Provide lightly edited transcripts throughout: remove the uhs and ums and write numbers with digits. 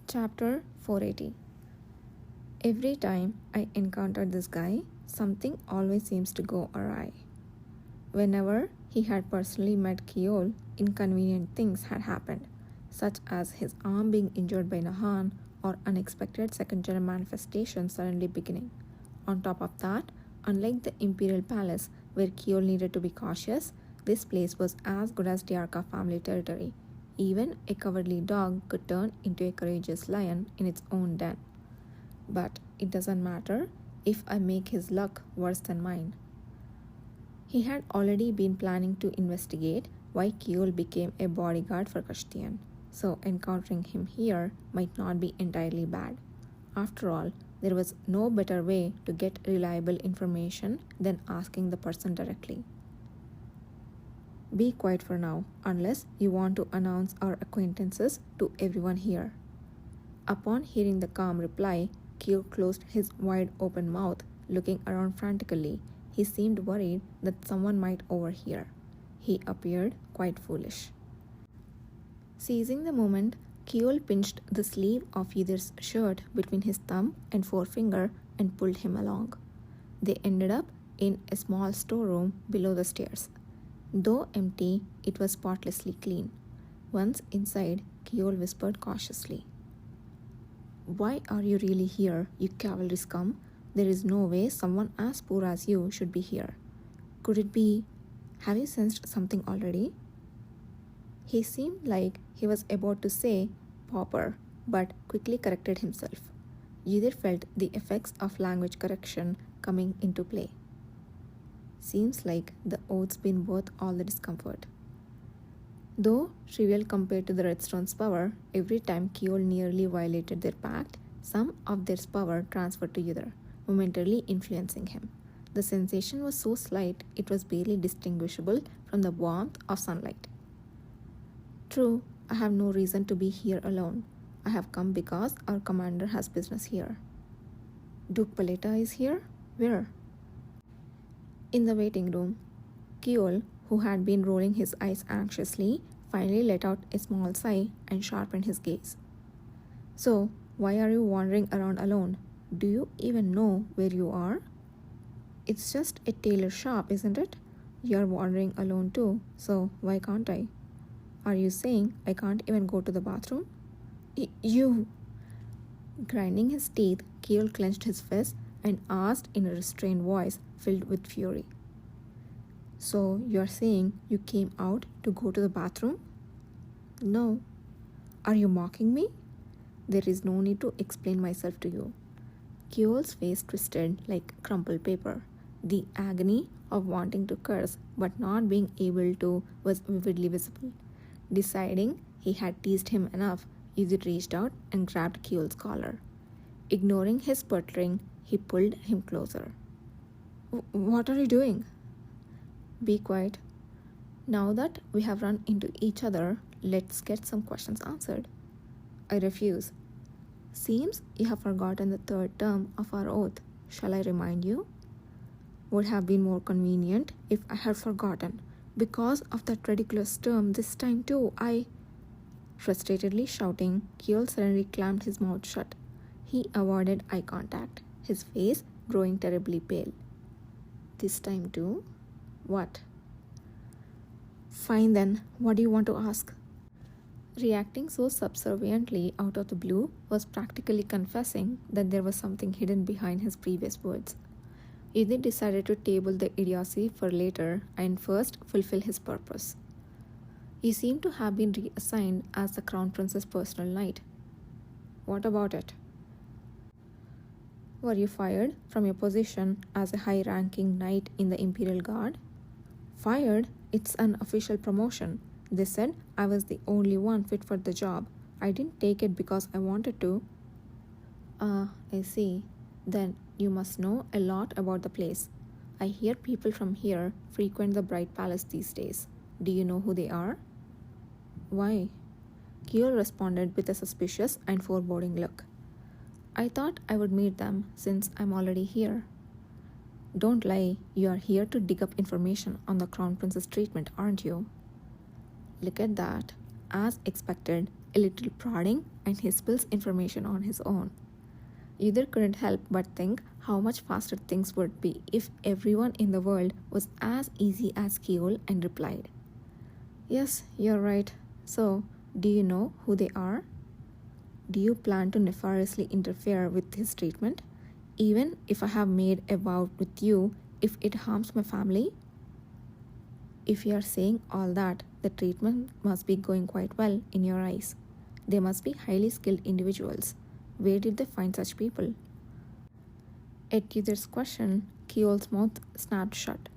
Chapter 480. Every time I encounter this guy, something always seems to go awry. Whenever he had personally met Kiol, inconvenient things had happened, such as his arm being injured by Nahan or unexpected second-gen manifestations suddenly beginning. On top of that, unlike the Imperial Palace, where Kiol needed to be cautious, this place was as good as Diarca family territory. Even a cowardly dog could turn into a courageous lion in its own den. But it doesn't matter if I make his luck worse than mine. He had already been planning to investigate why Kiol became a bodyguard for Kashtian, so encountering him here might not be entirely bad. After all, there was no better way to get reliable information than asking the person directly. Be quiet for now, unless you want to announce our acquaintances to everyone here. Upon hearing the calm reply, Kiol closed his wide-open mouth, looking around frantically. He seemed worried that someone might overhear. He appeared quite foolish. Seizing the moment, Kiol pinched the sleeve of Ydir's shirt between his thumb and forefinger and pulled him along. They ended up in a small storeroom below the stairs. Though empty, it was spotlessly clean. Once inside, Kiol whispered cautiously, "Why are you really here, you cavalry scum? There is no way someone as poor as you should be here. Could it be... Have you sensed something already?" He seemed like he was about to say pauper, but quickly corrected himself. Ydir felt the effects of language correction coming into play. Seems like the oath's been worth all the discomfort. Though trivial compared to the Redstone's power, every time Kiol nearly violated their pact, some of their power transferred to Ydir, momentarily influencing him. The sensation was so slight it was barely distinguishable from the warmth of sunlight. True, I have no reason to be here alone. I have come because our commander has business here. Duke Paleta is here? Where? In the waiting room. Kiol, who had been rolling his eyes anxiously, finally let out a small sigh and sharpened his gaze. So, why are you wandering around alone? Do you even know where you are? It's just a tailor shop, isn't it? You're wandering alone too, so why can't I? Are you saying I can't even go to the bathroom? You! Grinding his teeth, Kiol clenched his fist and asked in a restrained voice filled with fury. So you're saying you came out to go to the bathroom? No. Are you mocking me? There is no need to explain myself to you. Kiol's face twisted like crumpled paper. The agony of wanting to curse but not being able to was vividly visible. Deciding he had teased him enough, Ydir reached out and grabbed Kiol's collar. Ignoring his sputtering, he pulled him closer. What are you doing? Be quiet. Now that we have run into each other, let's get some questions answered. I refuse. Seems you have forgotten the third term of our oath. Shall I remind you? Would have been more convenient if I had forgotten. Because of that ridiculous term this time too, I... Frustratedly shouting, Kiol suddenly clamped his mouth shut. He avoided eye contact, his face growing terribly pale. This time too? What? Fine then, what do you want to ask? Reacting so subserviently out of the blue was practically confessing that there was something hidden behind his previous words. Ydir decided to table the idiocy for later and first fulfill his purpose. You seem to have been reassigned as the Crown Prince's personal knight. What about it? Were you fired from your position as a high-ranking knight in the Imperial Guard? Fired? It's an official promotion. They said I was the only one fit for the job. I didn't take it because I wanted to. Ah, I see. Then you must know a lot about the place. I hear people from here frequent the Bright Palace these days. Do you know who they are? Why? Kiol responded with a suspicious and foreboding look. I thought I would meet them since I'm already here. Don't lie, you are here to dig up information on the Crown Prince's treatment, aren't you? Look at that. As expected, a little prodding, and he spills information on his own. Either couldn't help but think how much faster things would be if everyone in the world was as easy as Keol, and replied, "Yes, you're right. So, do you know who they are? Do you plan to nefariously interfere with his treatment, even if I have made a vow with you if it harms my family?" If you are saying all that, the treatment must be going quite well in your eyes. They must be highly skilled individuals. Where did they find such people? At Yudhir's question, Keol's mouth snapped shut.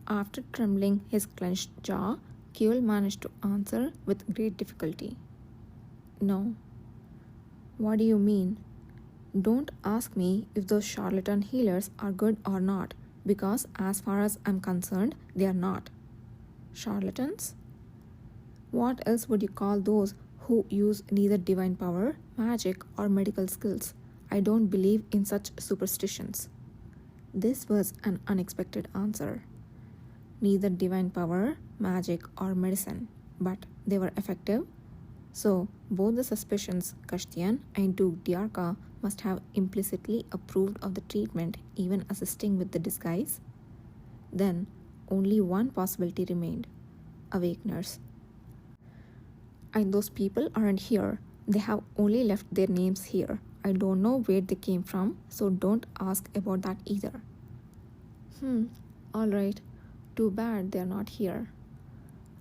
After trembling his clenched jaw, Keol managed to answer with great difficulty. "No." "What do you mean?" "Don't ask me if those charlatan healers are good or not, because as far as I'm concerned, they are not." "Charlatans? What else would you call those who use neither divine power, magic, or medical skills? I don't believe in such superstitions." This was an unexpected answer. Neither divine power, magic, or medicine, but they were effective. So, both the suspicions Kashtian and Duke Diarca must have implicitly approved of the treatment, even assisting with the disguise. Then, only one possibility remained: awakeners. And those people aren't here. They have only left their names here. I don't know where they came from, so don't ask about that either. All right. Too bad they're not here.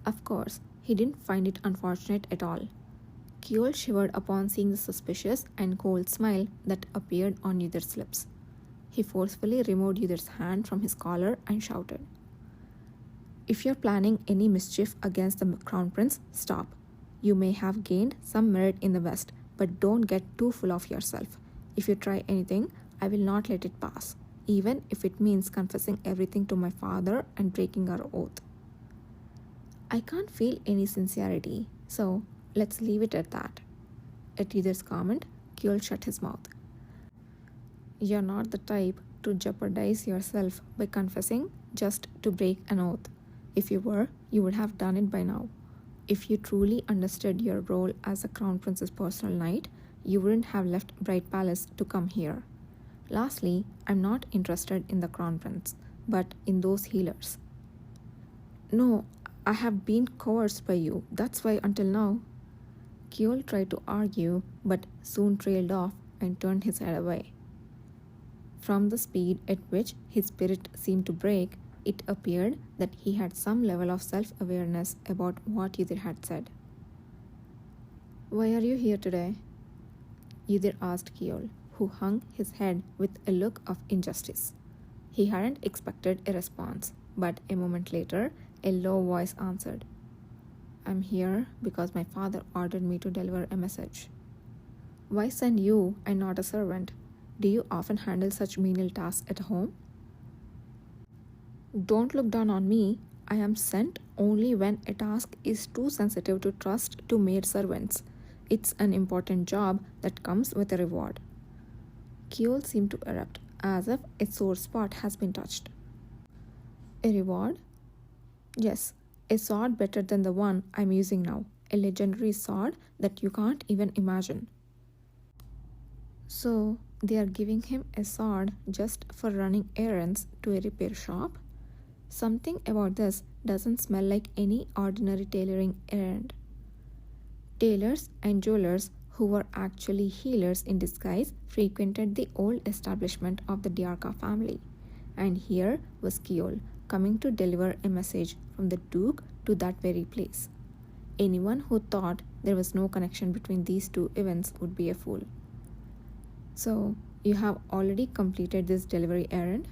Of course, he didn't find it unfortunate at all. Keol shivered upon seeing the suspicious and cold smile that appeared on Yudhir's lips. He forcefully removed Yudhir's hand from his collar and shouted, "If you're planning any mischief against the Crown Prince, stop. You may have gained some merit in the West, but don't get too full of yourself. If you try anything, I will not let it pass, even if it means confessing everything to my father and breaking our oath." "I can't feel any sincerity, so let's leave it at that." At Yudhir's comment, Keol shut his mouth. "You're not the type to jeopardize yourself by confessing just to break an oath. If you were, you would have done it by now. If you truly understood your role as the Crown Prince's personal knight, you wouldn't have left Bright Palace to come here. Lastly, I'm not interested in the Crown Prince, but in those healers." "No, I have been coerced by you. That's why until now." Keol tried to argue, but soon trailed off and turned his head away. From the speed at which his spirit seemed to break, it appeared that he had some level of self-awareness about what Yudhir had said. "Why are you here today?" Yudhir asked Keol, who hung his head with a look of injustice. He hadn't expected a response, but a moment later, a low voice answered, "I'm here because my father ordered me to deliver a message." "Why send you and not a servant? Do you often handle such menial tasks at home?" "Don't look down on me. I am sent only when a task is too sensitive to trust to maid servants. It's an important job that comes with a reward." Keol seemed to erupt, as if a sore spot has been touched. "A reward?" "Yes, a sword better than the one I'm using now. A legendary sword that you can't even imagine." "So, they are giving him a sword just for running errands to a repair shop? Something about this doesn't smell like any ordinary tailoring errand." Tailors and jewelers who were actually healers in disguise frequented the old establishment of the Diarca family, and here was Keol coming to deliver a message from the Duke to that very place. Anyone who thought there was no connection between these two events would be a fool. "So, you have already completed this delivery errand?"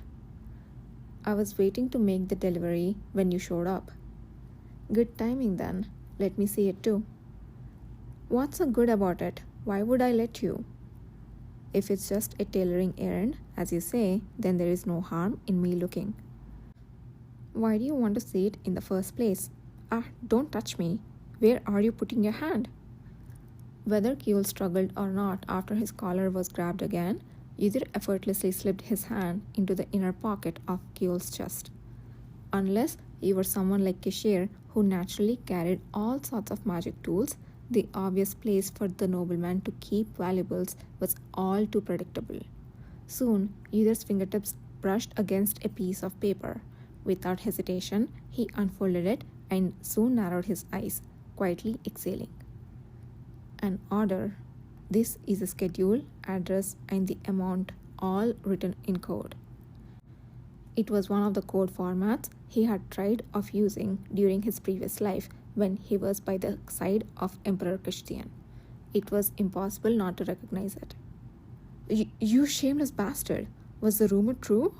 "I was waiting to make the delivery when you showed up." "Good timing then. Let me see it too." "What's so good about it? Why would I let you?" "If it's just a tailoring errand, as you say, then there is no harm in me looking." "Why do you want to see it in the first place?" "Ah, don't touch me. Where are you putting your hand?" Whether Keol struggled or not after his collar was grabbed again, Yudhir effortlessly slipped his hand into the inner pocket of Keol's chest. Unless you were someone like Kishir who naturally carried all sorts of magic tools, The obvious place for the nobleman to keep valuables was all too predictable. Soon, Uther's fingertips brushed against a piece of paper. Without hesitation, he unfolded it and soon narrowed his eyes, quietly exhaling. An order. This is a schedule, address, and the amount, all written in code. It was one of the code formats he had tried of using during his previous life when he was by the side of Emperor Christian. It was impossible not to recognize it. You shameless bastard! Was the rumor true?